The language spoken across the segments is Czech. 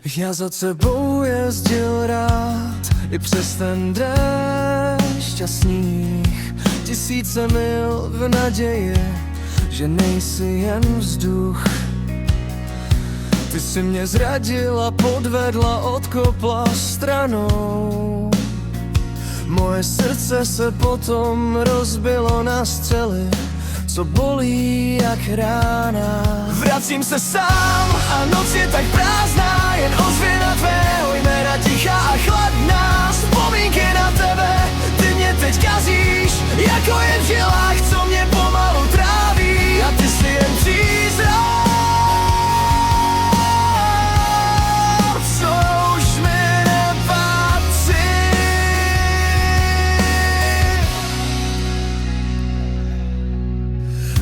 Já za tebou jezdil rád i přes ten déšť a sníh, tisíce mil v naději, že nejsi jen vzduch. Ty si mě zradila, podvedla, odkopla stranou. Moje srdce se potom rozbilo na střely, co bolí jak rána. Vracím se sám a noc je tak prázdná, jen ozvěna tvého jména tichá a chladná. Vzpomínky na tebe, ty mě teď kazíš, jako jen v žilách, co mě pomalu tráví. A ty si jen přízrak, co už mi nepatří.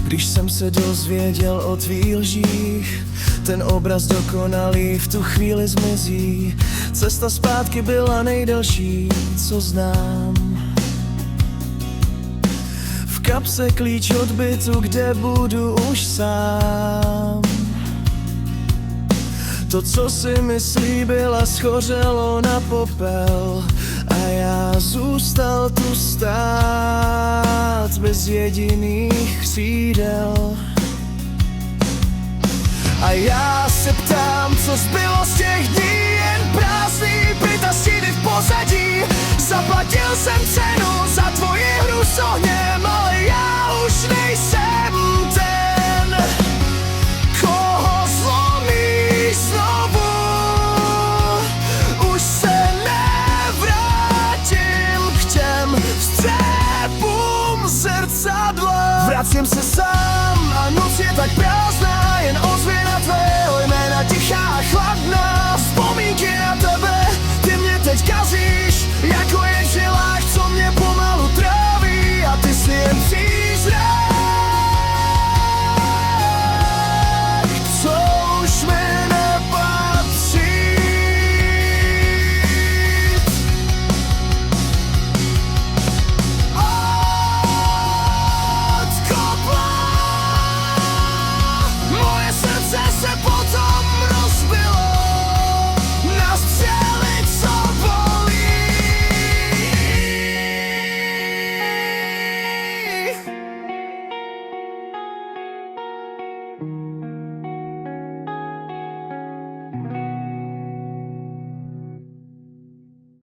Když jsem se dozvěděl o tvých lžích, ten obraz dokonalý v tu chvíli zmizí. Cesta zpátky byla nejdelší, co znám. V kapse klíč od bytu, kde budu už sám. To, co si mi slíbila, schořelo na popel a já zůstal tu stát bez jediných křídel. A já se ptám, co zbylo z těch dní, jen prázdný byt a stíny v pozadí. Zaplatil jsem cenu za tvoji hru s ohněm.